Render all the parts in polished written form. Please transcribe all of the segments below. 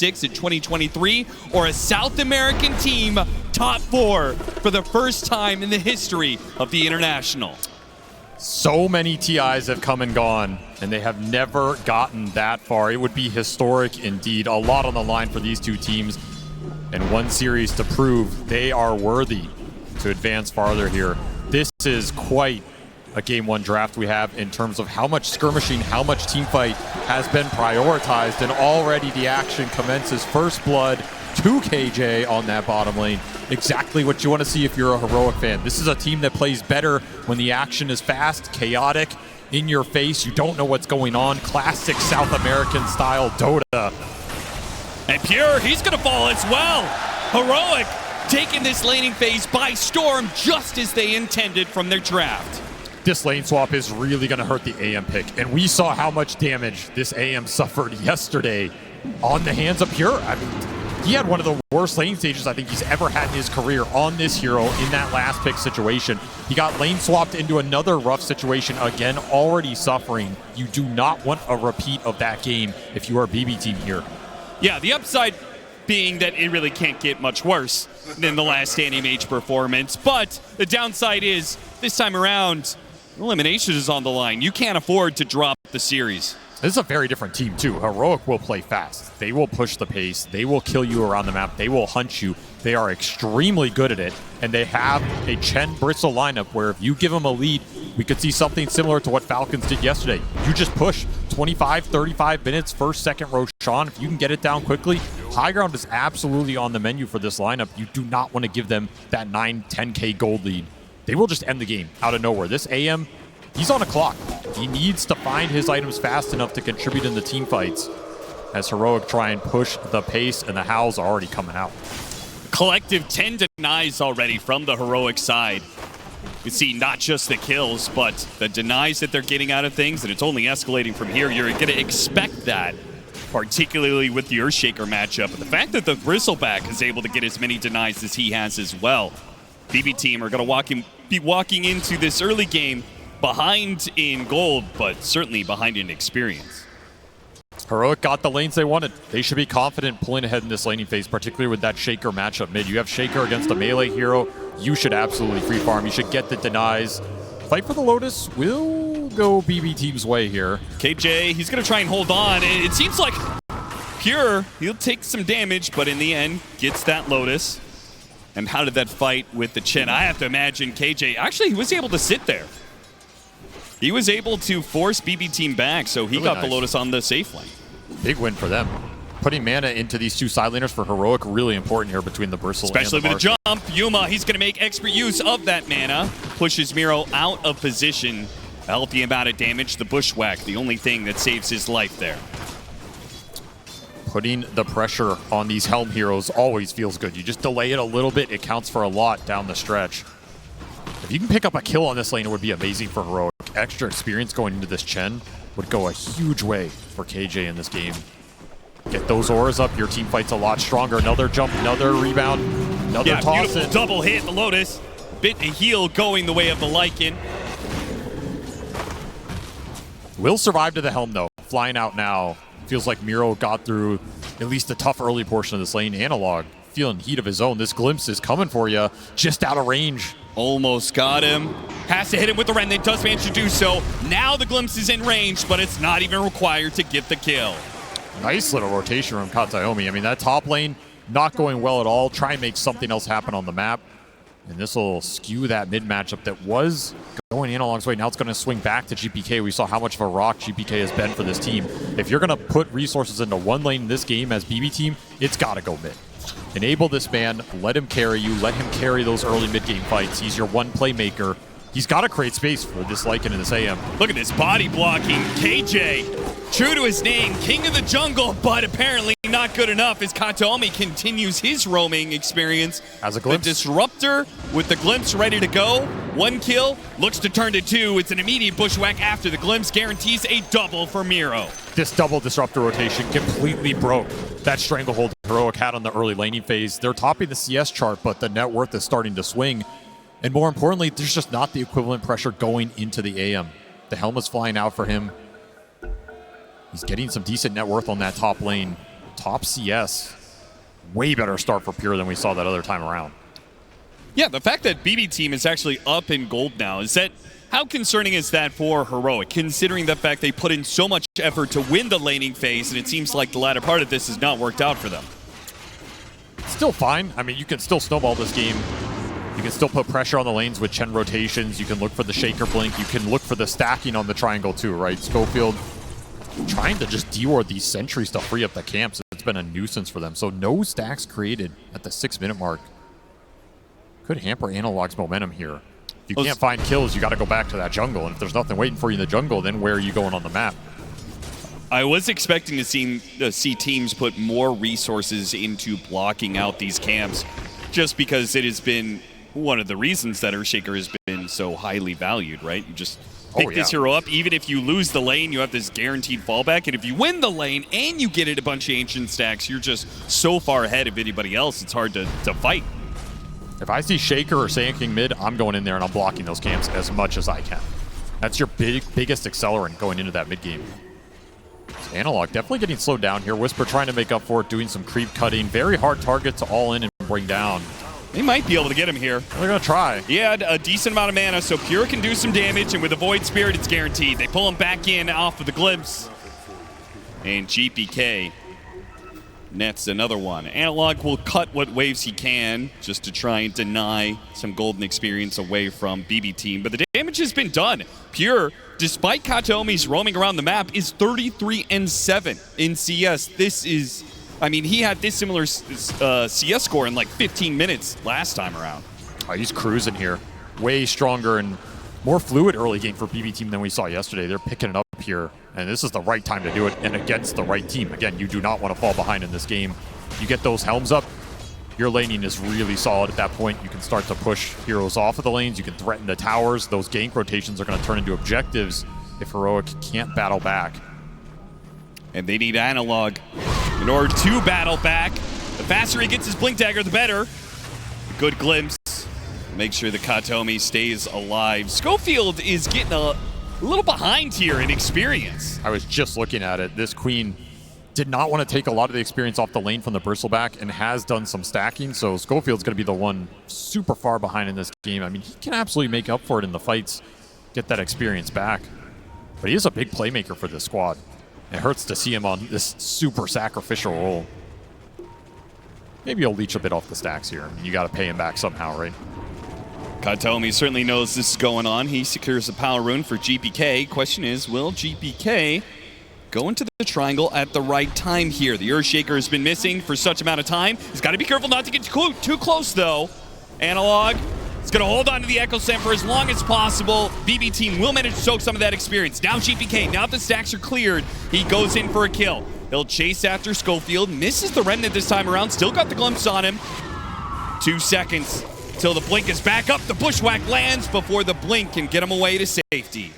6 in 2023, or a South American team top 4 for the first time in the history of the International. So many TIs have come and gone, and they have never gotten that far. It would be historic indeed. A lot on the line for these two teams, and one series to prove they are worthy to advance farther here. This is quite a Game 1 draft we have in terms of how much skirmishing, how much teamfight has been prioritized, and already the action commences. First blood to KJ on that bottom lane. Exactly what you want to see if you're a Heroic fan. This is a team that plays better when the action is fast, chaotic, in your face. You don't know what's going on. Classic South American style Dota. And Pure, he's going to fall as well. Heroic taking this laning phase by storm just as they intended from their draft. This lane swap is really going to hurt the AM pick. And we saw how much damage this AM suffered yesterday on the hands of Pure. I mean, he had one of the worst lane stages I think he's ever had in his career on this hero in that last pick situation. He got lane swapped into another rough situation, again, already suffering. You do not want a repeat of that game if you are BB team here. Yeah, the upside being that it really can't get much worse than the last AniMage performance, but the downside is, this time around, elimination is on the line. You can't afford to drop the series. This is a very different team, too. Heroic will play fast. They will push the pace. They will kill you around the map. They will hunt you. They are extremely good at it, and they have a Chen Bristle lineup where if you give them a lead, we could see something similar to what Falcons did yesterday. You just push 25, 35 minutes, first, second Roshan. If you can get it down quickly, high ground is absolutely on the menu for this lineup. You do not want to give them that 9, 10K gold lead. They will just end the game out of nowhere. This AM, he's on a clock. He needs to find his items fast enough to contribute in the team fights as Heroic try and push the pace, and the howls are already coming out. Collective 10 denies already from the Heroic side. You see not just the kills, but the denies that they're getting out of things, and it's only escalating from here. You're going to expect that, particularly with the Earthshaker matchup. But the fact that the Bristleback is able to get as many denies as he has as well. BB team are going to be walking into this early game behind in gold, but certainly behind in experience. Heroic got the lanes they wanted. They should be confident pulling ahead in this laning phase, particularly with that Shaker matchup mid. You have Shaker against a melee hero. You should absolutely free farm. You should get the denies. Fight for the Lotus will go BB team's way here. KJ, he's going to try and hold on. It seems like Pure, he'll take some damage, but in the end, gets that Lotus. And how did that fight with the Chen? I have to imagine KJ, actually, he was able to sit there. He was able to force BB team back, so he got the Lotus on the safe lane. Big win for them. Putting mana into these two side laners for Heroic, really important here between the Bristle especially and the with a jump. Yuma, he's going to make expert use of that mana. Pushes Miro out of position. A healthy amount of damage. The Bushwhack, the only thing that saves his life there. Putting the pressure on these Helm heroes always feels good. You just delay it a little bit, it counts for a lot down the stretch. If you can pick up a kill on this lane, it would be amazing for Heroic. Extra experience going into this Chen would go a huge way for KJ in this game. Get those auras up, your team fight's a lot stronger. Another jump, another rebound, another toss in. Double hit, the Lotus. Bit a heal going the way of the Lycan. Will survive to the Helm though. Flying out now. Feels like Miro got through at least a tough early portion of this lane. Analog feeling heat of his own. This glimpse is coming for you, just out of range. Almost got him. Has to hit him with the Rend. It does manage to do so. Now the glimpse is in range, but it's not even required to get the kill. Nice little rotation from Kataomi. I mean, that top lane not going well at all. Try and make something else happen on the map. And this will skew that mid matchup that was going Analog's way. Now it's going to swing back to GPK. We saw how much of a rock GPK has been for this team. If you're going to put resources into one lane in this game as BB team, it's got to go mid. Enable this man, let him carry you, let him carry those early mid-game fights. He's your one playmaker. He's got to create space for this Lycan and this AM. Look at this body blocking. KJ, true to his name, king of the jungle, but apparently not good enough as Kataomi continues his roaming experience. As a glimpse. The Disruptor with the glimpse ready to go. One kill, looks to turn to two. It's an immediate bushwhack after the glimpse, guarantees a double for Miro. This double Disruptor rotation completely broke that stranglehold Heroic had on the early laning phase. They're topping the CS chart, but the net worth is starting to swing. And more importantly, there's just not the equivalent pressure going into the AM. The Helm is flying out for him. He's getting some decent net worth on that top lane. top CS. Way better start for Pure than we saw that other time around. Yeah, the fact that BB Team is actually up in gold now, is that how concerning is that for Heroic, considering the fact they put in so much effort to win the laning phase, and it seems like the latter part of this has not worked out for them? Still fine. I mean, you can still snowball this game. You can still put pressure on the lanes with Chen rotations. You can look for the Shaker Blink. You can look for the stacking on the triangle too, right? Schofield trying to just deward these sentries to free up the camps. It's been a nuisance for them. So no stacks created at the 6-minute mark. Could hamper Analog's momentum here. If you can't find kills, you got to go back to that jungle. And if there's nothing waiting for you in the jungle, then where are you going on the map? I was expecting to see teams put more resources into blocking out these camps, just because it has been one of the reasons that Earthshaker has been so highly valued, right? You just pick this hero up. Even if you lose the lane, you have this guaranteed fallback. And if you win the lane and you get it a bunch of ancient stacks, you're just so far ahead of anybody else, it's hard to fight. If I see Shaker or Saiyan King mid, I'm going in there and I'm blocking those camps as much as I can. That's your biggest accelerant going into that mid game. So Analog definitely getting slowed down here. Whisper trying to make up for it, doing some creep cutting. Very hard target to all in and bring down. They might be able to get him here. They're going to try. He had a decent amount of mana, so Pure can do some damage, and with a Void Spirit, it's guaranteed. They pull him back in off of the glimpse. And GPK nets another one. Analog will cut what waves he can just to try and deny some golden experience away from BB Team, but the damage has been done. Pure, despite Kataomi's roaming around the map, is 33-7 in CS. This is, I mean, he had this similar CS score in like 15 minutes last time around. Oh, he's cruising here. Way stronger and more fluid early game for BB Team than we saw yesterday. They're picking it up here, and this is the right time to do it, and against the right team. Again, you do not want to fall behind in this game. You get those helms up, your laning is really solid at that point. You can start to push heroes off of the lanes. You can threaten the towers. Those gank rotations are going to turn into objectives if Heroic can't battle back. And they need Analog in order to battle back. The faster he gets his Blink Dagger, the better. A good glimpse. Make sure the Kataomi stays alive. Schofield is getting a little behind here in experience. I was just looking at it. This Queen did not want to take a lot of the experience off the lane from the Bristleback and has done some stacking, so Schofield's going to be the one super far behind in this game. I mean, he can absolutely make up for it in the fights, get that experience back. But he is a big playmaker for this squad. It hurts to see him on this super sacrificial role. Maybe he'll leech a bit off the stacks here. I mean, you got to pay him back somehow, right? Kataomi certainly knows this is going on. He secures the power rune for GPK. Question is, will GPK go into the triangle at the right time here? The Earthshaker has been missing for such amount of time. He's got to be careful not to get too close, though. Analog is going to hold on to the Echo Sand for as long as possible. BB Team will manage to soak some of that experience. Now GPK, now that the stacks are cleared, he goes in for a kill. He'll chase after Schofield, misses the Remnant this time around, still got the glimpse on him. 2 seconds till the blink is back up. The bushwhack lands before the blink can get him away to safety.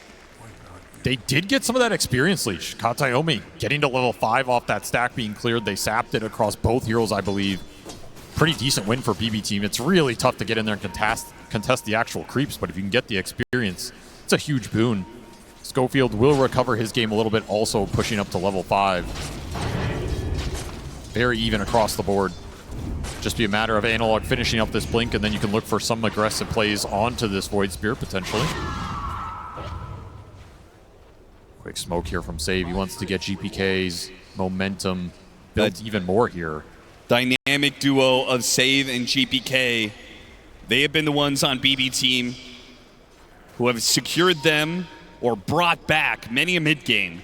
They did get some of that experience leech. Kataomi getting to level 5 off that stack being cleared. They sapped it across both heroes, I believe. Pretty decent win for BB Team. It's really tough to get in there and contest the actual creeps, but if you can get the experience, it's a huge boon. Schofield will recover his game a little bit, also pushing up to level 5. Very even across the board. Just be a matter of Analog finishing up this blink, and then you can look for some aggressive plays onto this Void Spear, potentially. Quick smoke here from Save. He wants to get GPK's momentum built even more here. Dynamic duo of Save and GPK. They have been the ones on BB Team who have secured them or brought back many a mid-game.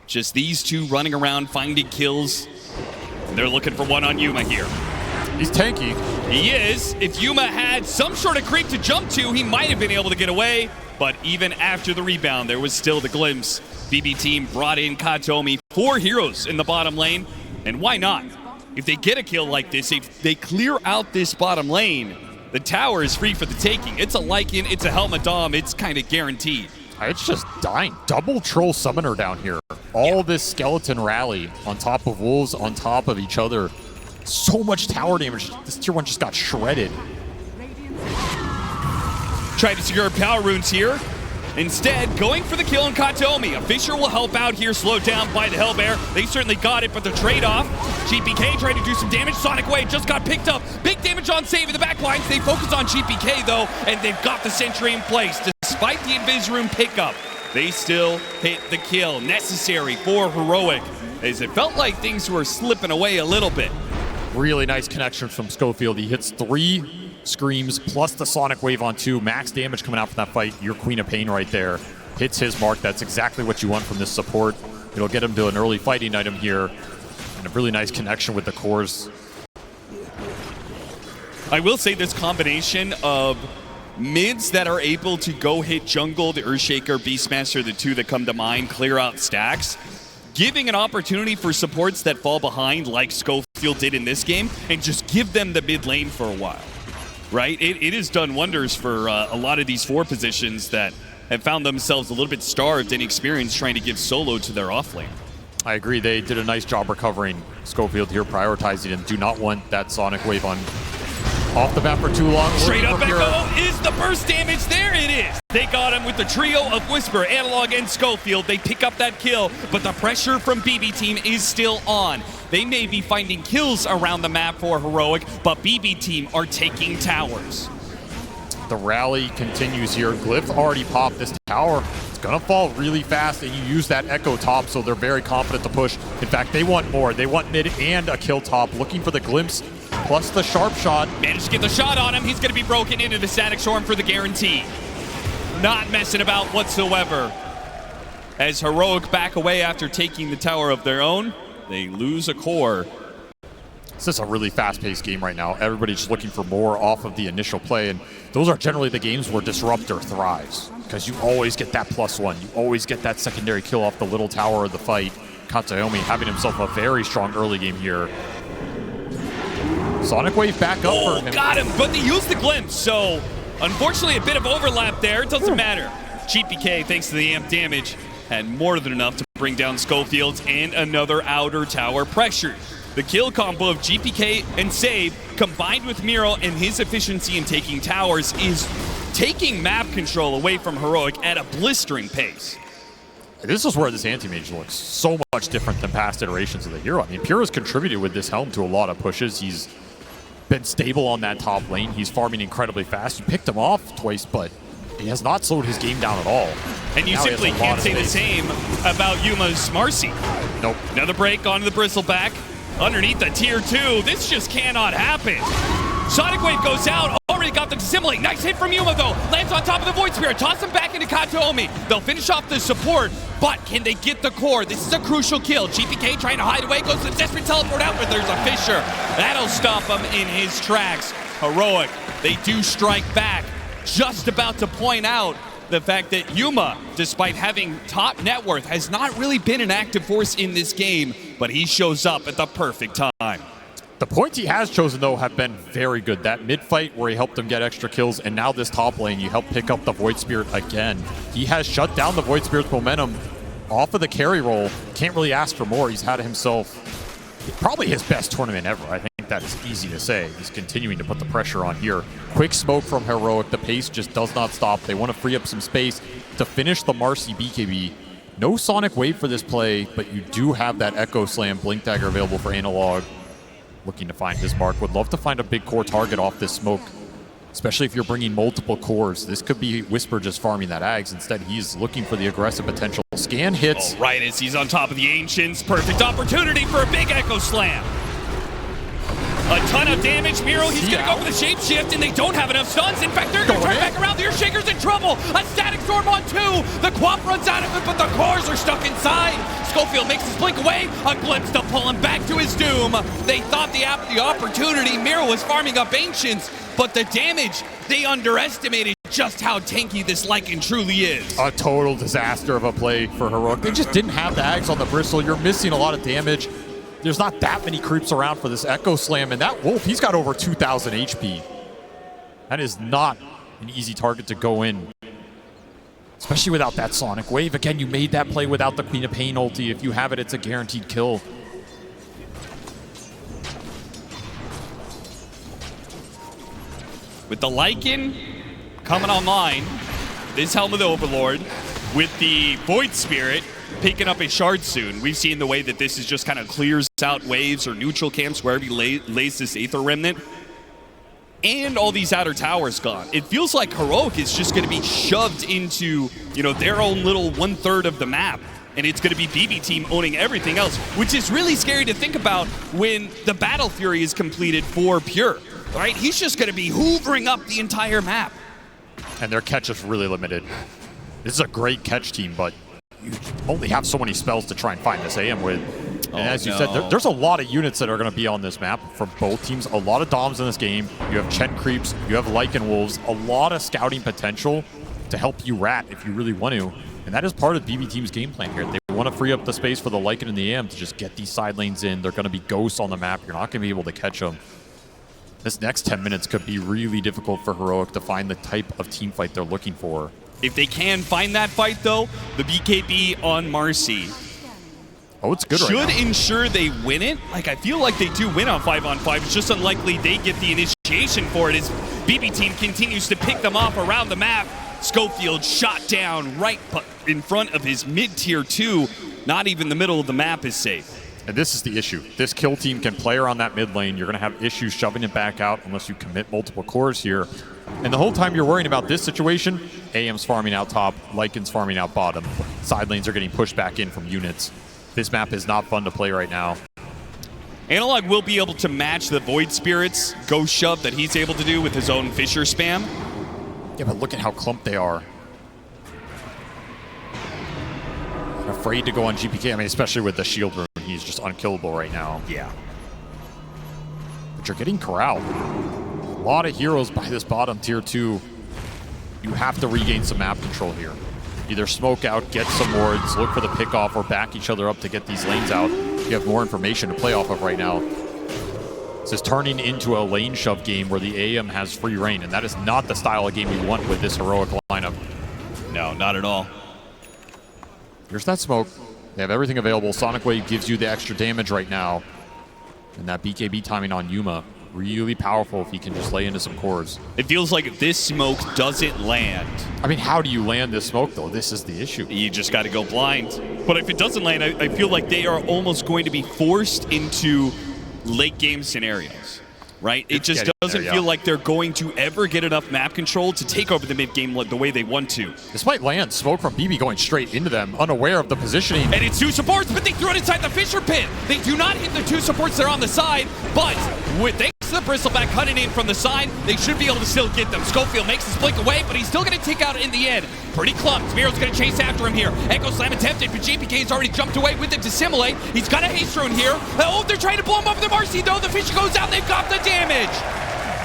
Just these two running around, finding kills. And they're looking for one on Yuma here. He's tanky. He is. If Yuma had some sort of creep to jump to, he might have been able to get away. But even after the rebound, there was still the glimpse. BB Team brought in Kataomi, 4 heroes in the bottom lane. And why not? If they get a kill like this, if they clear out this bottom lane, the tower is free for the taking. It's a Lycan, it's a Helma Dom, it's kind of guaranteed. It's just dying. Double troll summoner down here. All this skeleton rally on top of wolves, on top of each other. So much tower damage. This tier 1 just got shredded. Tried to secure power runes here. Instead, going for the kill on Kataomi. A Fisher will help out here, slowed down by the Hellbear. They certainly got it, but the trade-off, GPK trying to do some damage. Sonic Wave just got picked up. Big damage on save in the back lines. They focus on GPK, though, and they've got the sentry in place. Despite the Invis Room pickup, they still hit the kill necessary for Heroic, as it felt like things were slipping away a little bit. Really nice connection from Schofield. He hits 3 screams plus the Sonic Wave on 2. Max damage coming out from that fight. Your Queen of Pain right there. Hits his mark. That's exactly what you want from this support. It'll get him to an early fighting item here. And a really nice connection with the cores. I will say this combination of mids that are able to go hit jungle, the Earthshaker, Beastmaster, the 2 that come to mind, clear out stacks, giving an opportunity for supports that fall behind like Schofield did in this game, and just give them the mid lane for a while, right? It has done wonders for a lot of these 4 positions that have found themselves a little bit starved in experience trying to give solo to their off lane. I agree. They did a nice job recovering Schofield here, prioritizing and do not want that Sonic Wave on off the bat for too long. Straight up Echo is the burst damage. There it is. They got him with the trio of Whisper, Analog, and Schofield. They pick up that kill, but the pressure from BB Team is still on. They may be finding kills around the map for Heroic, but BB Team are taking towers. The rally continues here. Glyph already popped this tower. It's gonna fall really fast, and you use that Echo top, so they're very confident to push. In fact, they want more. They want mid and a kill top, looking for the glimpse plus the sharp shot. Managed to get the shot on him. He's gonna be broken into the Static Storm for the guarantee. Not messing about whatsoever. As Heroic back away after taking the tower of their own, they lose a core. This is a really fast-paced game right now. Everybody's just looking for more off of the initial play, and those are generally the games where Disruptor thrives, because you always get that +1. You always get that secondary kill off the little tower of the fight. Kataomi having himself a very strong early game here. Sonic Wave back up for him. Got him, but they used the glimpse, so unfortunately a bit of overlap there. It doesn't matter. GPK, thanks to the amp damage, had more than enough to bring down Schofield and another outer tower pressure. The kill combo of GPK and Save, combined with Miro and his efficiency in taking towers, is taking map control away from Heroic at a blistering pace. This is where this anti-mage looks so much different than past iterations of the hero. I mean, Pura's contributed with this helm to a lot of pushes. He's been stable on that top lane. He's farming incredibly fast. You picked him off twice, but he has not slowed his game down at all. And you simply can't say the same about Yuma's Marcy. Nope. Another break onto the Bristleback. Underneath the tier 2, this just cannot happen. Sonic Wave goes out, already got the dissimulate. Nice hit from Yuma though, lands on top of the Void Spirit, toss him back into Kataomi. They'll finish off the support, but can they get the core? This is a crucial kill. GPK trying to hide away, goes to the desperate teleport out, but there's a Fisher. That'll stop him in his tracks. Heroic, they do strike back. Just about to point out the fact that Yuma, despite having top net worth, has not really been an active force in this game, but he shows up at the perfect time. The points he has chosen, though, have been very good. That mid-fight where he helped them get extra kills, and now this top lane, you help pick up the Void Spirit again. He has shut down the Void Spirit's momentum off of the carry roll. Can't really ask for more. He's had himself probably his best tournament ever. I think that is easy to say. He's continuing to put the pressure on here. Quick smoke from Heroic. The pace just does not stop. They want to free up some space to finish the Marcy BKB. No Sonic Wave for this play, but you do have that Echo Slam Blink Dagger available for Analog. Looking to find his mark. Would love to find a big core target off this smoke, especially if you're bringing multiple cores. This could be Whisper just farming that Ags. Instead, he's looking for the aggressive potential. Scan hits. All right, as he's on top of the Ancients. Perfect opportunity for a big Echo Slam. A ton of damage. Miro, he's going to go for the shapeshift, and they don't have enough stuns. In fact, they're going to turn back around. The Earthshaker's in trouble. A Static Storm on 2. The Quap runs out of it, but the cores are stuck inside. Schofield makes his blink away. A glimpse to pull him back to his doom. They thought the opportunity. Miro was farming up Ancients, but the damage, they underestimated just how tanky this Lycan truly is. A total disaster of a play for Heroic. They just didn't have the Ags on the Bristle. You're missing a lot of damage. There's not that many creeps around for this Echo Slam, and that Wolf, he's got over 2,000 HP. That is not an easy target to go in, especially without that Sonic Wave. Again, you made that play without the Queen of Pain ulti. If you have it, it's a guaranteed kill. With the Lycan coming online, this Helm of the Overlord with the Void Spirit picking up a shard soon. We've seen the way that this is just kind of clears out waves or neutral camps wherever he lays this Aether Remnant. And all these outer towers gone. It feels like Heroic is just going to be shoved into, you know, their own little 1/3 of the map. And it's going to be BB Team owning everything else, which is really scary to think about when the Battle Fury is completed for Pure, right? He's just going to be hoovering up the entire map. And their catch is really limited. This is a great catch team, but you only have so many spells to try and find this AM with. And as you said, there's a lot of units that are going to be on this map from both teams. A lot of Doms in this game. You have Chen Creeps, you have Lycan Wolves, a lot of scouting potential to help you rat if you really want to. And that is part of BB Team's game plan here. They want to free up the space for the Lycan and the AM to just get these side lanes in. They're going to be ghosts on the map. You're not going to be able to catch them. This next 10 minutes could be really difficult for Heroic to find the type of team fight they're looking for. If they can find that fight, though, the BKB on Marcy it's good right now. should ensure they win it. Like, I feel like they do win on 5-on-5. It's just unlikely they get the initiation for it as BB Team continues to pick them off around the map. Schofield shot down right in front of his mid-tier 2. Not even the middle of the map is safe. And this is the issue. This kill team can play around that mid lane. You're going to have issues shoving it back out unless you commit multiple cores here. And the whole time you're worrying about this situation, AM's farming out top, Lycan's farming out bottom. Side lanes are getting pushed back in from units. This map is not fun to play right now. Analog will be able to match the Void Spirit's ghost shove that he's able to do with his own Fissure spam. Yeah, but look at how clumped they are. I'm afraid to go on GPK. I mean, especially with the shield rune. He's just unkillable right now. Yeah. But you're getting corralled. A lot of heroes by this bottom tier 2. You have to regain some map control here. Either smoke out, get some wards, look for the pick-off, or back each other up to get these lanes out. You have more information to play off of right now. This is turning into a lane shove game where the AM has free reign, and that is not the style of game you want with this Heroic lineup. No, not at all. Here's that smoke. They have everything available. Sonic Wave gives you the extra damage right now. And that BKB timing on Yuma, really powerful if he can just lay into some cores. It feels like if this smoke doesn't land... I mean, how do you land this smoke, though? This is the issue. You just got to go blind. But if it doesn't land, I feel like they are almost going to be forced into late game scenarios, right? It just doesn't feel like they're going to ever get enough map control to take over the mid game the way they want to. This might land. Smoke from BB going straight into them, unaware of the positioning. And it's 2 supports, but they threw it inside the Fissure pit. They do not hit the 2 supports that are on the side, but thanks to the Bristleback cutting in from the side, they should be able to still get them. Schofield makes this blink away, but he's still going to take out in the end. Pretty clumped. Miro's going to chase after him here. Echo Slam attempted, but JPK's already jumped away with it to Dissimulate. He's got a haste rune here. Oh, they're trying to blow him up with the Marcy, though. The Fissure goes out. They've got the damage.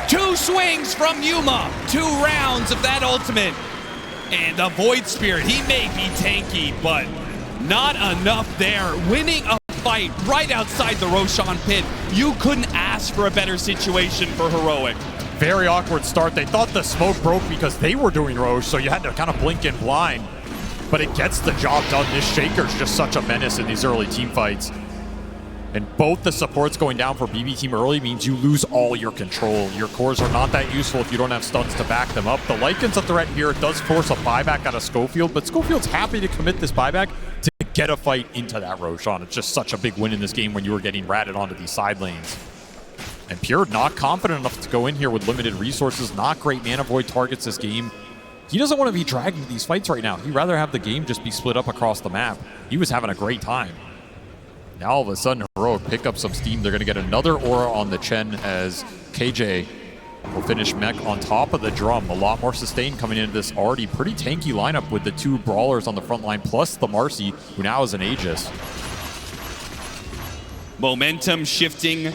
2 swings from Yuma. 2 rounds of that ultimate. And the Void Spirit, he may be tanky, but not enough there. Winning a fight right outside the Roshan pit. You couldn't ask for a better situation for Heroic. Very awkward start. They thought the smoke broke because they were doing Roche, so you had to kind of blink in blind. But it gets the job done. This Shaker's just such a menace in these early team fights. And both the supports going down for BB Team early means you lose all your control. Your cores are not that useful if you don't have stuns to back them up. The Lycan's a threat here. It does force a buyback out of Schofield, but Schofield's happy to commit this buyback to get a fight into that Roshan. It's just such a big win in this game when you were getting ratted onto these side lanes. And Pure not confident enough to go in here with limited resources. Not great mana void targets this game. He doesn't want to be dragged into these fights right now. He'd rather have the game just be split up across the map. He was having a great time. Now all of a sudden, Heroic pick up some steam. They're going to get another aura on the Chen as KJ will finish mech on top of the drum. A lot more sustain coming into this already pretty tanky lineup with the 2 brawlers on the front line, plus the Marcy, who now is an Aegis. Momentum shifting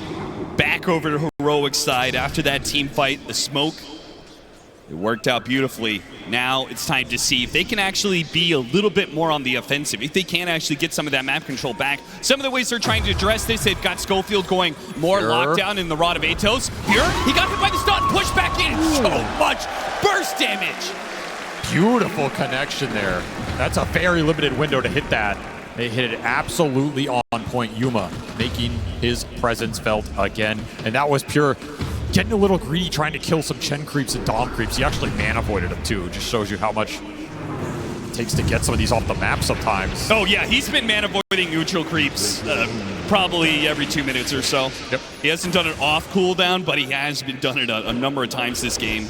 back over to Heroic side after that team fight. The smoke, it worked out beautifully. Now it's time to see if they can actually be a little bit more on the offensive, if they can actually get some of that map control back. Some of the ways they're trying to address this, they've got Schofield going more lockdown in the Rod of Atos. Pure, he got hit by the stun, pushed back in. So much burst damage. Beautiful connection there. That's a very limited window to hit that. They hit it absolutely on point. Yuma making his presence felt again. And that was Pure getting a little greedy, trying to kill some Chen creeps and Dom creeps. He actually mana voided them too. It just shows you how much takes to get some of these off the map sometimes. Oh yeah, he's been man avoiding neutral creeps probably every 2 minutes or so. Yep. He hasn't done it off cooldown, but he has been done it a number of times this game.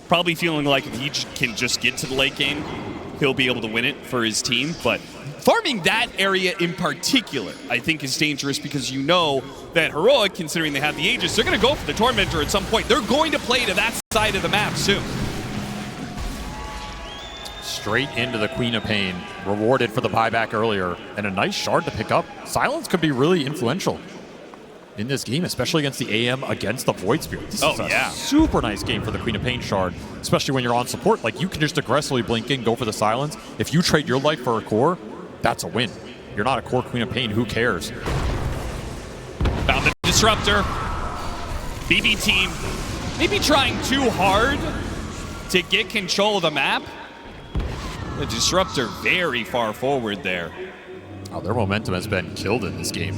Probably feeling like if he can just get to the late game, he'll be able to win it for his team. But farming that area in particular, I think, is dangerous because you know that Heroic, considering they have the Aegis, they're going to go for the Tormentor at some point. They're going to play to that side of the map soon. Straight into the Queen of Pain, rewarded for the buyback earlier, and a nice shard to pick up. Silence could be really influential in this game, especially against the AM, against the Void Spirit. This is a super nice game for the Queen of Pain shard, especially when you're on support. Like, you can just aggressively blink in, go for the silence. If you trade your life for a core, that's a win. You're not a core Queen of Pain, who cares? Found the Disruptor. BB team maybe trying too hard to get control of the map. The Disruptor very far forward there. Oh, their momentum has been killed in this game.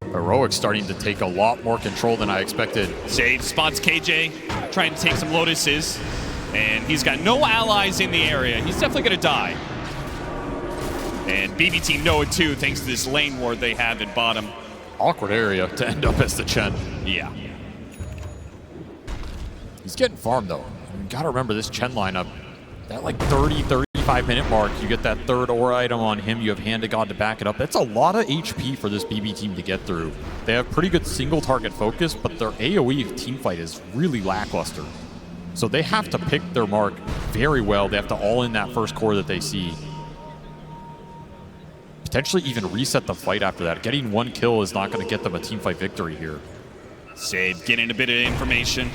Heroic starting to take a lot more control than I expected. Sage spots KJ, trying to take some Lotuses, and he's got no allies in the area. He's definitely going to die. And BB team know it too, thanks to this lane ward they have at bottom. Awkward area to end up as the Chen. Yeah. He's getting farmed though. You gotta remember this Chen lineup, that like 35 minute mark, you get that third aura item on him, you have Hand of God to back it up. That's a lot of HP for this BB team to get through. They have pretty good single target focus, but their AoE team fight is really lackluster. So they have to pick their mark very well. They have to all in that first core that they see. Potentially even reset the fight after that. Getting one kill is not going to get them a team fight victory here. Sade getting a bit of information.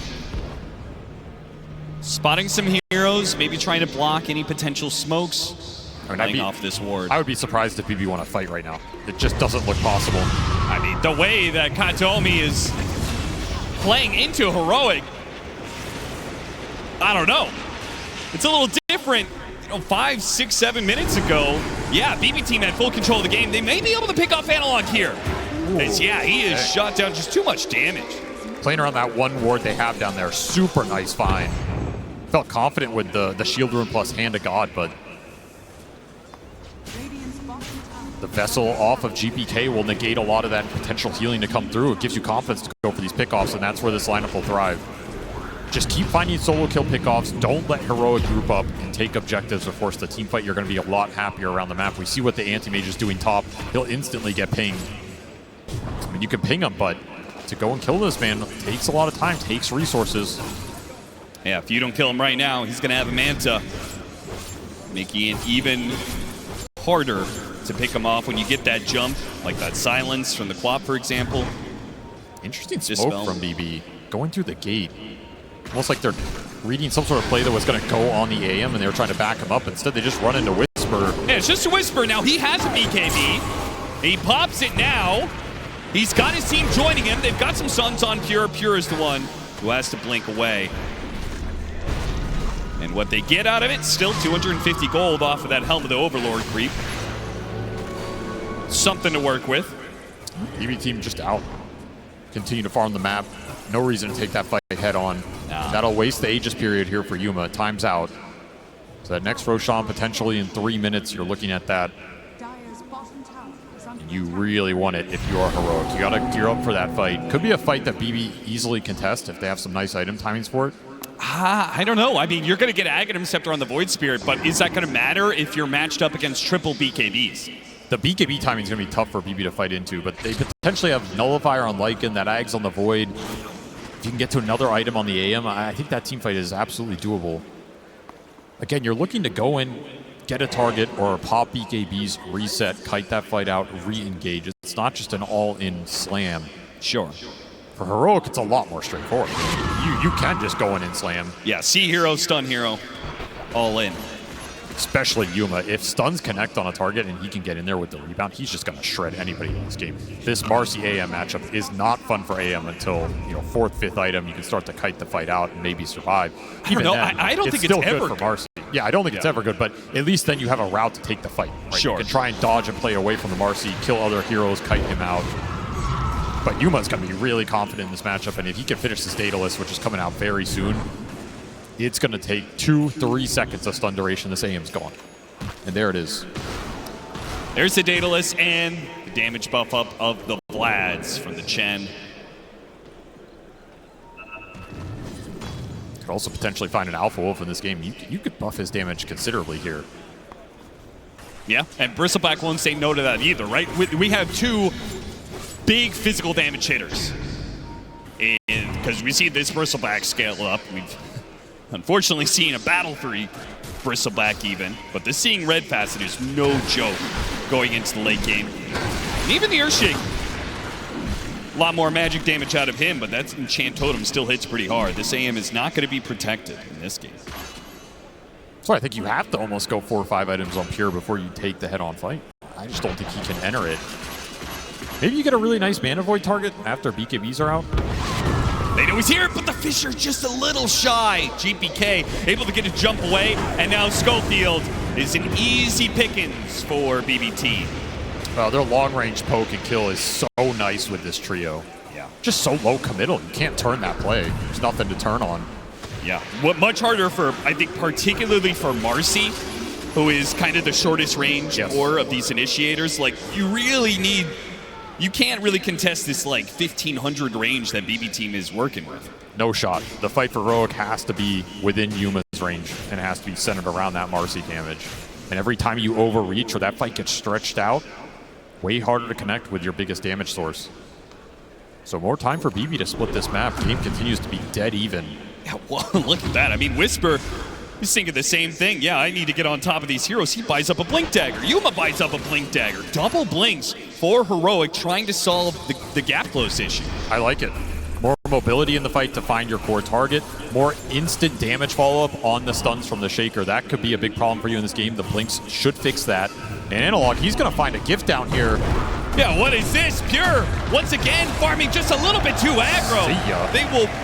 Spotting some heroes, maybe trying to block any potential smokes. Playing off this ward. I would be surprised if BB want to fight right now. It just doesn't look possible. I mean, the way that Katomi is playing into Heroic, I don't know. It's a little different. 5, 6, 7 minutes ago, yeah, BB team had full control of the game. They may be able to pick off Analog here. As, yeah, he is shot down, just too much damage. Playing around that one ward they have down there, super nice find. Felt confident with the shield rune plus Hand of God, but the Vessel off of GPK will negate a lot of that potential healing to come through. It gives you confidence to go for these pickoffs, and that's where this lineup will thrive. Just keep finding solo kill pickoffs. Don't let Heroic group up and take objectives or force the team fight. You're going to be a lot happier around the map. We see what the anti-mage is doing top. He'll instantly get pinged. I mean, you can ping him, but to go and kill this man takes a lot of time, takes resources. Yeah, if you don't kill him right now, he's going to have a Manta, making it even harder to pick him off when you get that jump, like that silence from the Quap, for example. Interesting smoke from BB. Going through the gate. Almost like they're reading some sort of play that was going to go on the AM and they were trying to back him up. Instead, they just run into Whisper. Yeah, it's just a Whisper. Now he has a BKB. He pops it now. He's got his team joining him. They've got some Suns on Pure. Pure is the one who has to blink away. And what they get out of it, still 250 gold off of that Helm of the Overlord creep. Something to work with. BB team just out. Continue to farm the map. No reason to take that fight head on. Nah. That'll waste the Aegis period here for Yuma. Time's out. So that next Roshan potentially in 3 minutes, you're looking at that. And you really want it if you are Heroic. You gotta gear up for that fight. Could be a fight that BB easily contest if they have some nice item timings for it. I don't know. I mean, you're going to get Aghanim Scepter on the Void Spirit, but is that going to matter if you're matched up against triple BKBs? The BKB timing is going to be tough for BB to fight into, but they potentially have Nullifier on Lycan, that Ags on the Void. If you can get to another item on the AM, I think that team fight is absolutely doable. Again, you're looking to go in, get a target, or pop BKBs, reset, kite that fight out, re-engage. It's not just an all-in slam. Sure. For Heroic, it's a lot more straightforward. You can just go in and slam. Yeah, see hero, stun hero, all in. Especially Yuma. If stuns connect on a target and he can get in there with the rebound, he's just going to shred anybody in this game. This Marcy AM matchup is not fun for AM until, 4th, 5th item. You can start to kite the fight out and maybe survive. I don't know. I don't think it's ever good for Marcy. Yeah, I don't think it's ever good, but at least then you have a route to take the fight. Right? Sure. You can try and dodge and play away from the Marcy, kill other heroes, kite him out. But Yuma's going to be really confident in this matchup, and if he can finish this Daedalus, which is coming out very soon, It's going to take 2-3 seconds of stun duration. This AM's gone. And there it is. There's the Daedalus and the damage buff up of the Vlads from the Chen. Could also potentially find an Alpha Wolf in this game. You could buff his damage considerably here. Yeah, and Bristleback won't say no to that either, right? We have two big physical damage hitters. And because we see this Bristleback scale up, we've unfortunately seen a battle for Bristleback even, but the Seeing Red facet is no joke going into the late game. And even the Earthshake, a lot more magic damage out of him, but that Enchant Totem still hits pretty hard. This AM is not going to be protected in this game. So I think you have to almost go 4 or 5 items on Pure before you take the head-on fight. I just don't think he can enter it. Maybe you get a really nice Mana Void target after BKBs are out. They know he's here, but the Fissure just a little shy. GPK able to get a jump away, and now Schofield is an easy pickings for BBT. Well, their long-range poke and kill is so nice with this trio. Yeah. Just so low committal. You can't turn that play. There's nothing to turn on. Yeah. What much harder for, I think, particularly for Marcy, who is kind of the shortest range core of these initiators. Like, you really need... You can't really contest this, like, 1,500 range that BB Team is working with. No shot. The fight for Heroic has to be within Yuma's range, and it has to be centered around that Marcy damage. And every time you overreach or that fight gets stretched out, way harder to connect with your biggest damage source. So more time for BB to split this map. The game continues to be dead even. Yeah, well, look at that. I mean, Whisper is thinking the same thing. Yeah, I need to get on top of these heroes. He buys up a Blink Dagger. Yuma buys up a Blink Dagger. Double blinks for Heroic, trying to solve the gap close issue. I like it. More mobility in the fight to find your core target. More instant damage follow-up on the stuns from the Shaker. That could be a big problem for you in this game. The Blinks should fix that. And Analog, he's going to find a gift down here. Yeah, what is this? Pure, once again, farming just a little bit too aggro. See ya. They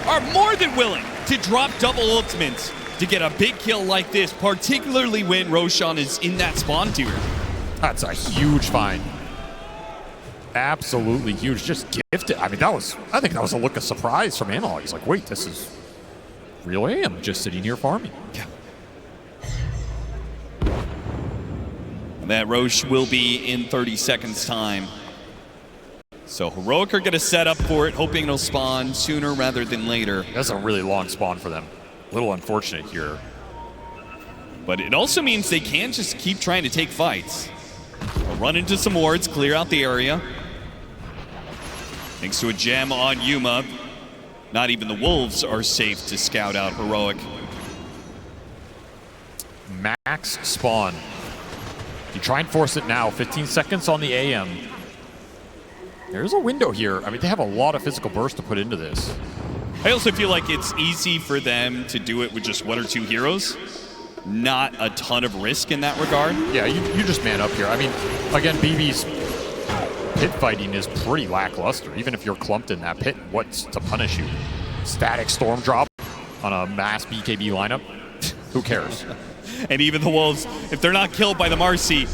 are more than willing to drop double ultimates to get a big kill like this, particularly when Roshan is in that spawn tier. That's a huge find. Absolutely huge. Just gifted. I mean, I think that was a look of surprise from Analog. He's like, wait, this is real AM just sitting here farming. Yeah. That Roche will be in 30 seconds time. So Heroic are going to set up for it, hoping it'll spawn sooner rather than later. That's a really long spawn for them. A little unfortunate here. But it also means they can just keep trying to take fights. They'll run into some wards, clear out the area. Thanks to a gem on Yuma, not even the Wolves are safe to scout out Heroic. Max spawn. You try and force it now. 15 seconds on the AM. There's a window here. I mean, they have a lot of physical burst to put into this. I also feel like it's easy for them to do it with just 1 or 2 heroes. Not a ton of risk in that regard. Yeah, you just man up here. I mean, again, BB's pit fighting is pretty lackluster. Even if you're clumped in that pit, what's to punish you? Static Storm Drop on a mass BKB lineup? Who cares? And even the Wolves, if they're not killed by the Marcy,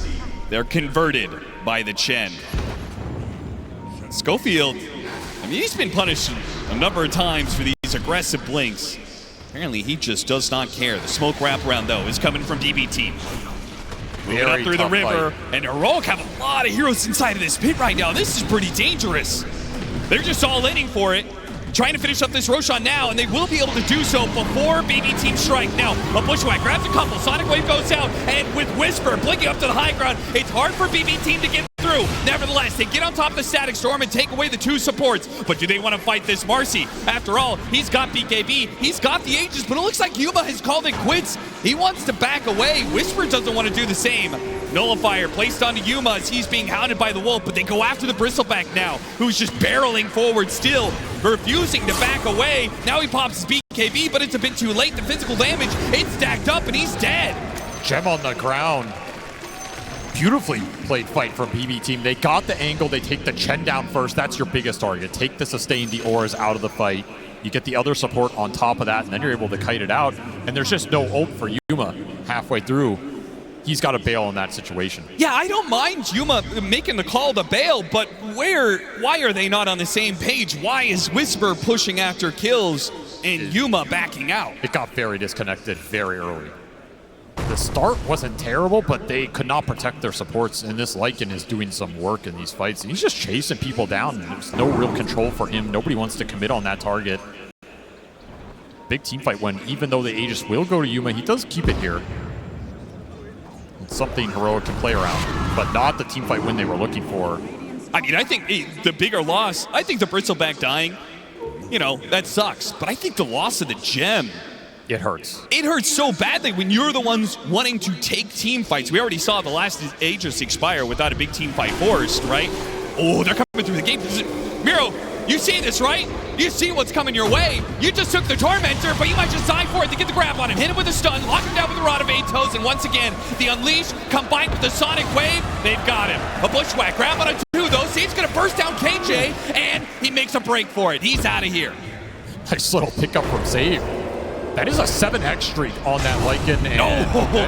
they're converted by the Chen. Schofield, I mean, he's been punished a number of times for these aggressive blinks. Apparently, he just does not care. The smoke wraparound, though, is coming from DBT. Moving up through the river, and Heroic have a lot of heroes inside of this pit right now. This is pretty dangerous. They're just all inning for it. Trying to finish up this Roshan now, and they will be able to do so before BB Team strike. Now, a Bushwhack grabs a couple, Sonic Wave goes out, and with Whisper blinking up to the high ground, it's hard for BB Team to get through. Nevertheless, they get on top of the Static Storm and take away the 2 supports. But do they want to fight this Marcy? After all, he's got BKB, he's got the Aegis, but it looks like Yuma has called it quits. He wants to back away. Whisper doesn't want to do the same. Nullifier placed onto Yuma as he's being hounded by the Wolf, but they go after the Bristleback now, who's just barreling forward still, refusing to back away. Now he pops his BKB, but it's a bit too late. The physical damage, it's stacked up, and he's dead. Gem on the ground. Beautifully played fight from BB Team. They got the angle. They take the Chen down first. That's your biggest target. Take the sustain, the auras out of the fight. You get the other support on top of that, and then you're able to kite it out. And there's just no ult for Yuma halfway through. He's got to bail in that situation. Yeah, I don't mind Yuma making the call to bail, but why are they not on the same page? Why is Whisper pushing after kills and Yuma backing out. It got very disconnected very early. The start wasn't terrible, but they could not protect their supports, and this Lycan is doing some work in these fights. He's just chasing people down, and there's no real control for him. Nobody wants to commit on that target. Big team fight win, even though the Aegis will go to Yuma, he does keep it here. It's something Heroic can play around, but not the team fight win they were looking for. I mean, I think the bigger loss, I think the Bristleback dying, you know, that sucks. But I think the loss of the gem, it hurts. It hurts so badly when you're the ones wanting to take team fights. We already saw the last Aegis expire without a big team fight forced, right? Oh, they're coming through the gate. Miro, you see this, right? You see what's coming your way. You just took the Tormentor, but you might just die for it to get the grab on him. Hit him with a stun, lock him down with a Rod of 8 Toes, and once again, the Unleash combined with the Sonic Wave, they've got him. A Bushwhack, grab on a 2, though. See, it's gonna burst down KJ, and he makes a break for it. He's out of here. Nice little pickup from Save. That is a 7x streak on that Lycan.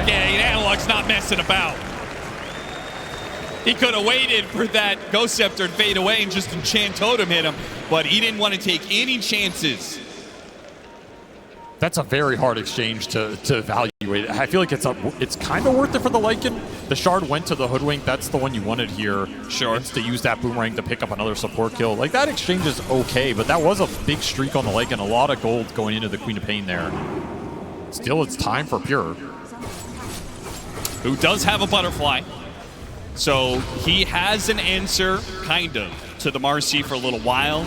Okay, Analog's not messing about. He could have waited for that Ghost Scepter to fade away and just Enchant Totem hit him, but he didn't want to take any chances. That's a very hard exchange to evaluate. I feel like it's kind of worth it for the Lycan. The Shard went to the Hoodwink. That's the one you wanted here. Sure. It's to use that Boomerang to pick up another support kill. Like, that exchange is okay, but that was a big streak on the Lycan. A lot of gold going into the Queen of Pain there. Still, it's time for Pure, who does have a Butterfly. So he has an answer, kind of, to the Marcy for a little while.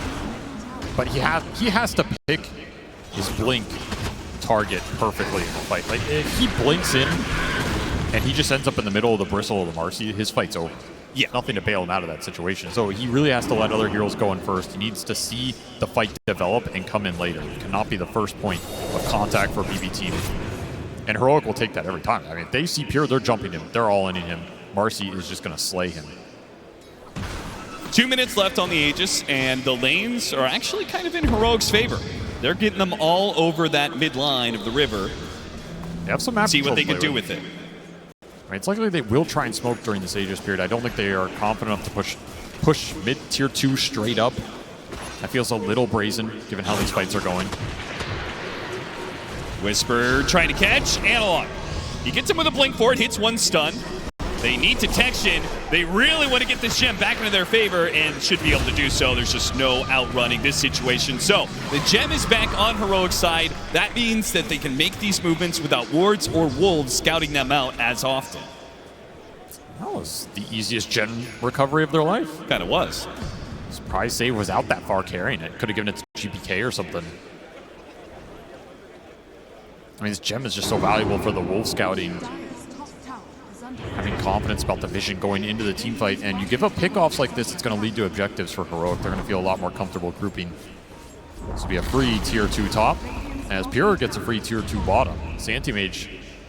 But he has to pick his blink target perfectly in the fight. Like, if he blinks in and he just ends up in the middle of the bristle of the Marcy, his fight's over. Yeah. Nothing to bail him out of that situation. So he really has to let other heroes go in first. He needs to see the fight develop and come in later. It cannot be the first point of contact for BB team. And Heroic will take that every time. I mean, if they see Pure, they're jumping him. They're all in him. Marcy is just going to slay him. 2 minutes left on the Aegis, and the lanes are actually kind of in Heroic's favor. They're getting them all over that midline of the river. They have some map See what they control can do with it. I mean, it's likely they will try and smoke during this Aegis period. I don't think they are confident enough to push mid tier 2 straight up. That feels a little brazen, given how these fights are going. Whisper trying to catch Analog. He gets him with a blink for it, hits one stun. They need detection. They really want to get this gem back into their favor and should be able to do so. There's just no outrunning this situation. So the gem is back on Heroic's side. That means that they can make these movements without wards or wolves scouting them out as often. That was the easiest gem recovery of their life. Kind of was. Surprise Save was out that far carrying it. Could have given it to GPK or something. I mean, this gem is just so valuable for the wolf scouting. Having confidence about the vision going into the team fight, and you give up pickoffs like this, it's going to lead to objectives for Heroic. They're going to feel a lot more comfortable grouping. This will be a free tier 2 top, as Pure gets a free tier 2 bottom. Santimage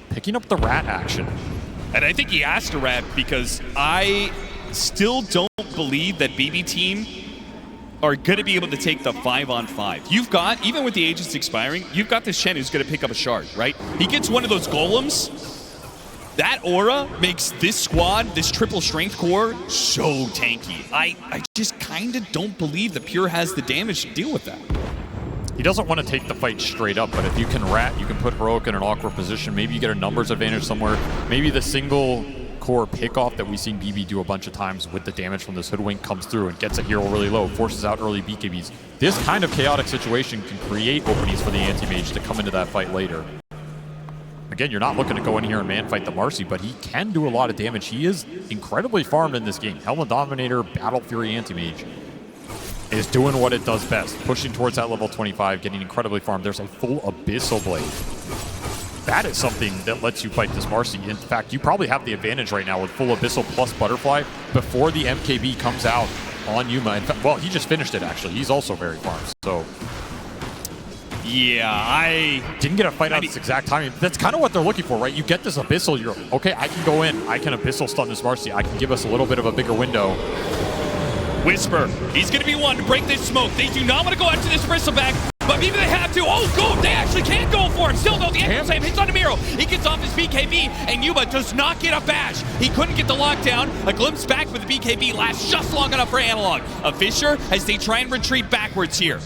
picking up the rat action. And I think he asked a rat because I still don't believe that BB team are going to be able to take the 5-on-5. You've got, even with the Aegis expiring, you've got this Shen who's going to pick up a shard, right? He gets one of those golems. That aura makes this squad, this triple strength core, so tanky. I just kind of don't believe that Pure has the damage to deal with that. He doesn't want to take the fight straight up, but if you can rat, you can put Heroic in an awkward position. Maybe you get a numbers advantage somewhere. Maybe the single core pickoff that we've seen BB do a bunch of times with the damage from this Hoodwink comes through and gets a hero really low, forces out early BKBs. This kind of chaotic situation can create openings for the anti-mage to come into that fight later. Again, you're not looking to go in here and man fight the Marcy, but he can do a lot of damage. He is incredibly farmed in this game. Helmet Dominator, Battle Fury Anti-Mage is doing what it does best, pushing towards that level 25, getting incredibly farmed. There's a full Abyssal Blade. That is something that lets you fight this Marcy. In fact, you probably have the advantage right now with full Abyssal plus Butterfly before the MKB comes out on Yuma. In fact, well, he just finished it, actually. He's also very farmed, so... Yeah, I didn't get a fight out at this exact timing. That's kind of what they're looking for, right? You get this Abyssal, you're okay, I can go in. I can Abyssal stun this Marcy. I can give us a little bit of a bigger window. Whisper, he's going to be one to break this smoke. They do not want to go after this Bristleback, but maybe they have to. Oh, go! They actually can't go for it. Still, though, the Echo Slam hits on Miro. He gets off his BKB, and Yuma does not get a bash. He couldn't get the lockdown. A glimpse back with the BKB lasts just long enough for Analog. A Fissure as they try and retreat backwards here.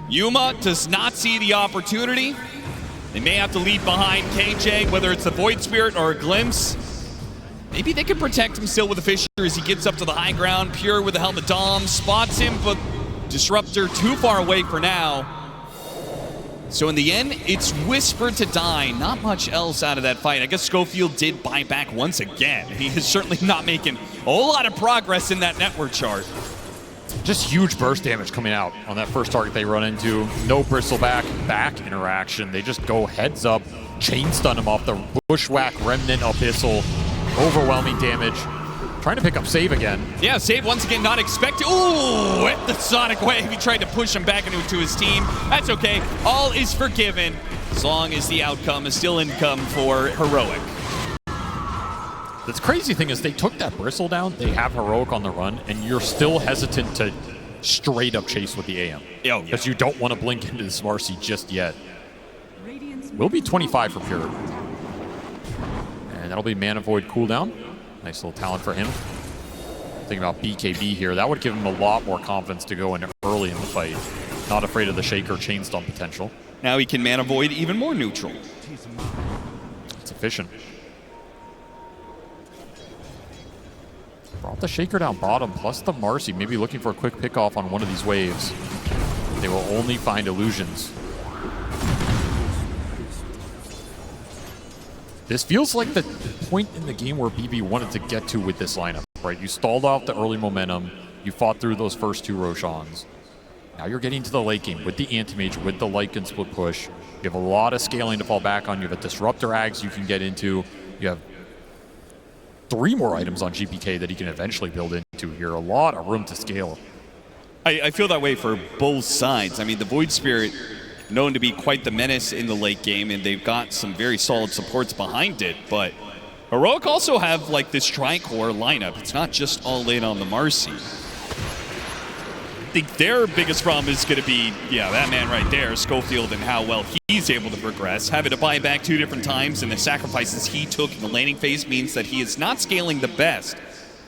Yuma does not see the opportunity. They may have to leave behind KJ, whether it's the Void Spirit or a Glimpse. Maybe they can protect him still with the Fisher as he gets up to the high ground. Pure with the Helmet Dom spots him, but Disruptor too far away for now. So in the end, it's Whisper to die. Not much else out of that fight. I guess Schofield did buy back once again. He is certainly not making a whole lot of progress in that network chart. Just huge burst damage coming out on that first target they run into. No bristleback interaction. They just go heads up, chain stun him off the Bushwhack Remnant Abyssal. Overwhelming damage. Trying to pick up Save again. Yeah, Save once again not expected. Ooh, with the Sonic Wave. He tried to push him back into his team. That's okay. All is forgiven as long as the outcome is still income for Heroic. The crazy thing is they took that Bristle down, they have Heroic on the run, and you're still hesitant to straight up chase with the AM. Because you don't want to blink into this Marcy just yet. Will be 25 for Pure. And that'll be Mana Void cooldown. Nice little talent for him. Thinking about BKB here. That would give him a lot more confidence to go in early in the fight. Not afraid of the Shaker chain stun potential. Now he can Mana Void even more neutral. It's efficient. Brought the Shaker down bottom, plus the Marcy. Maybe looking for a quick pick-off on one of these waves. They will only find illusions. This feels like the point in the game where BB wanted to get to with this lineup, right? You stalled out the early momentum. You fought through those first two Roshans. Now you're getting to the late game with the Anti-Mage, with the Lycan split push. You have a lot of scaling to fall back on. You have a Disruptor Ags you can get into. You have 3 more items on GPK that he can eventually build into here. A lot of room to scale. I feel that way for both sides. I mean, the Void Spirit, known to be quite the menace in the late game, and they've got some very solid supports behind it, but Heroic also have like this tri-core lineup. It's not just all in on the Marcy. I think their biggest problem is going to be, that man right there, Schofield, and how well he's able to progress. Having to buy back 2 different times, and the sacrifices he took in the laning phase means that he is not scaling the best.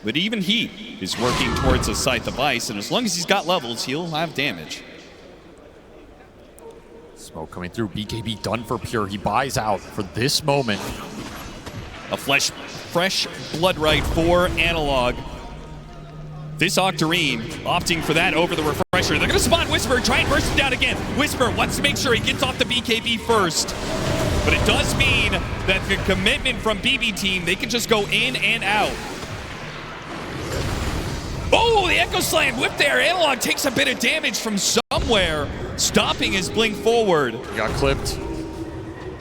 But even he is working towards a Scythe of Ice, and as long as he's got levels, he'll have damage. Smoke coming through. BKB done for Pure. He buys out for this moment. A fresh blood right for Analog. This Octarine opting for that over the Refresher. They're going to spot Whisper and try and burst him down again. Whisper wants to make sure he gets off the BKB first. But it does mean that the commitment from BB team, they can just go in and out. Oh, the Echo Slam whip there. Analog takes a bit of damage from somewhere, stopping his blink forward. Got clipped.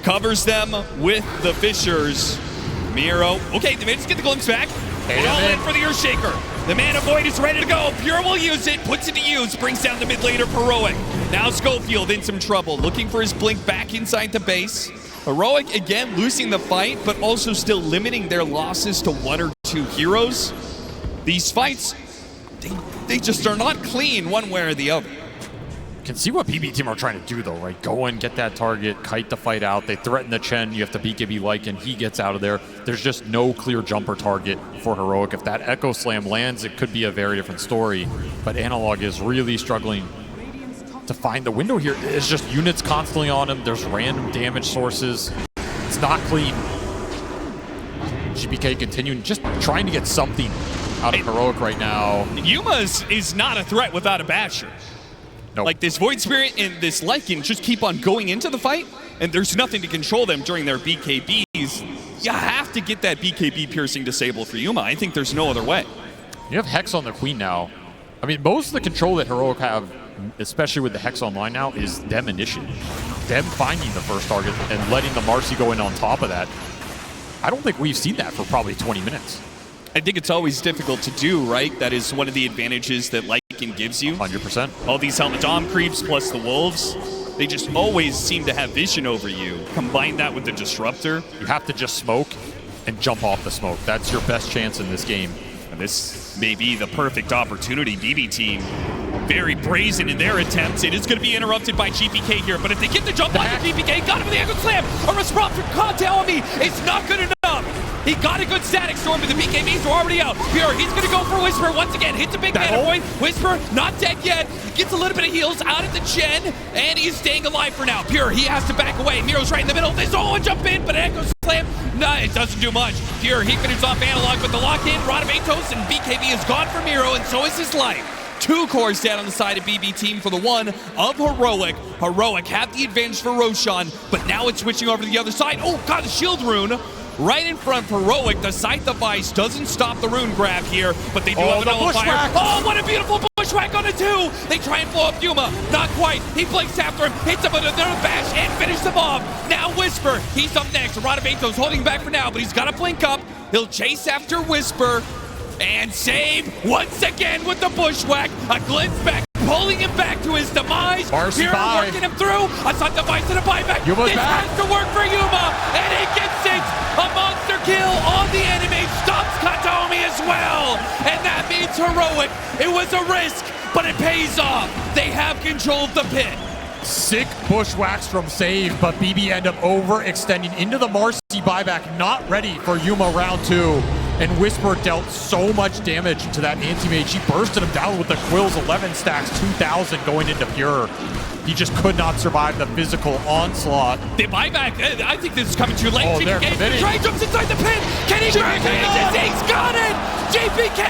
Covers them with the Fishers. Miro. Okay, they managed to get the Glimpse back. We're all in for the Earthshaker. The Mana Void is ready to go. Pure will use it, puts it to use, brings down the mid laner Heroic. Now Schofield in some trouble, looking for his blink back inside the base. Heroic again losing the fight, but also still limiting their losses to 1 or 2 heroes. These fights, they just are not clean one way or the other. Can see what BB team are trying to do though, right? Go in, get that target, kite the fight out. They threaten the Chen. You have to BKB Lycan. He gets out of there. There's just no clear jumper target for Heroic. If that Echo Slam lands, it could be a very different story. But Analog is really struggling to find the window here. It's just units constantly on him. There's random damage sources. It's not clean. GPK continuing, just trying to get something out of Heroic right now. Yuma is not a threat without a Basher. Nope. Like this Void Spirit and this Lycan just keep on going into the fight, and there's nothing to control them during their BKBs. You have to get that BKB piercing disable for Yuma. I think there's no other way. You have Hex on the Queen now. I mean, most of the control that Heroic have, especially with the Hex online now, is them initiating. Them finding the first target and letting the Marcy go in on top of that. I don't think we've seen that for probably 20 minutes. I think it's always difficult to do, right? That is one of the advantages that Lycan gives you. 100%. All these Helmet Dom creeps plus the Wolves, they just always seem to have vision over you. Combine that with the Disruptor. You have to just smoke and jump off the smoke. That's your best chance in this game. And this may be the perfect opportunity. BB team very brazen in their attempts. It is going to be interrupted by GPK here, but if they get the jump on the GPK, got him with the Echo Slam. A response from Kataomi is not good enough. He got a good static storm, but the BKBs are already out. Pure, he's going to go for Whisper once again. Hits a big mana point. Whisper, not dead yet. Gets a little bit of heals out of the Chen, and he's staying alive for now. Pure, he has to back away. Miro's right in the middle. They all jump in, but Echo Slam, no, it doesn't do much. Pure, he finishes off Analog with the lock-in. Rotavatos and BKB is gone for Miro, and so is his life. 2 cores down on the side of BB Team for the one of Heroic. Heroic have the advantage for Roshan, but now it's switching over to the other side. Oh, God, the shield rune right in front for Heroic. The Scythe of Ice doesn't stop the rune grab here, but they do have an nullifier. Oh, what a beautiful bushwhack on a 2. They try and blow up Yuma. Not quite. He blinks after him, hits him with another bash, and finishes him off. Now Whisper, he's up next. Rotavatos holding back for now, but he's got to blink up. He'll chase after Whisper. And save once again with the bushwhack. A glimpse back, pulling him back to his demise. Here working him through. A Scythe of Ice and a buyback. This has to work for Yuma, and he gets it. A monster kill on the enemy. Stops Katomi as well. And that means Heroic. It was a risk, but it pays off. They have control of the pit. Sick bushwhacks from Save, but BB end up overextending into the Marcy buyback. Not ready for Yuma round 2. And Whisper dealt so much damage to that anti-mage. He bursted him down with the Quill's 11 stacks, 2,000 going into Pure. He just could not survive the physical onslaught. The buyback, I think this is coming too late. Oh, GPK, Dre jumps inside the pit. Can he grab it? He's got it! GPK,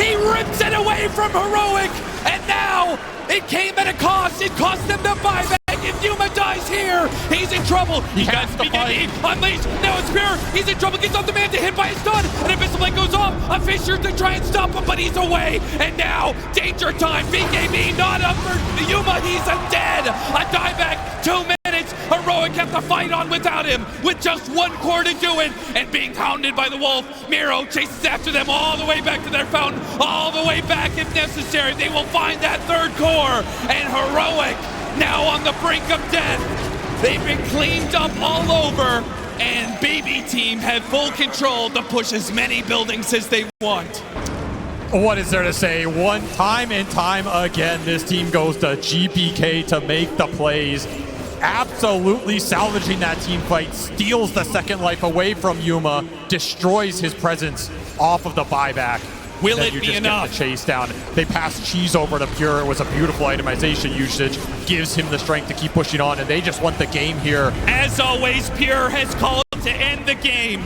he rips it away from Heroic. And now, it came at a cost. It cost them the buyback. If Yuma dies here, he's in trouble. He got BKB unleashed. Now it's Pure. He's in trouble. Gets off the man to hit by his stun. An Abyssal Blade goes off. A Fissure to try and stop him, but he's away. And now, danger time. BKB not up for Yuma. He's dead. A dieback. 2 minutes. Heroic kept the fight on without him, with just 1 core to do it. And being hounded by the wolf, Miro chases after them all the way back to their fountain. All the way back if necessary. They will find that 3rd core. And Heroic, now on the brink of death. They've been cleaned up all over, and BB Team have full control to push as many buildings as they want. What is there to say? One time and time again, this team goes to GPK to make the plays. Absolutely salvaging that team fight, steals the 2nd life away from Yuma, destroys his presence off of the buyback. Will it be enough? The chase down. They pass Cheese over to Pure. It was a beautiful itemization usage. Gives him the strength to keep pushing on, and they just want the game here. As always, Pure has called to end the game.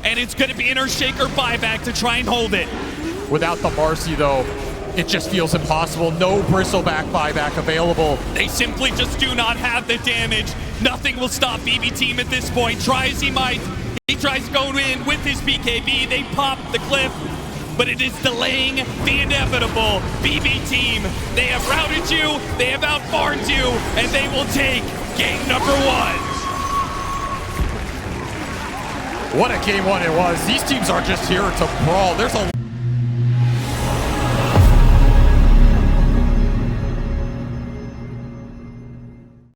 And it's going to be an Earthshaker buyback to try and hold it. Without the Marcy, though, it just feels impossible. No Bristleback buyback available. They simply just do not have the damage. Nothing will stop BB Team at this point. Try as he might. He tries to go in with his BKB. They pop the cliff. But it is delaying the inevitable. BB Team, they have routed you, they have outfarmed you, and they will take game number 1. What a game 1 it was. These teams are just here to brawl. There's a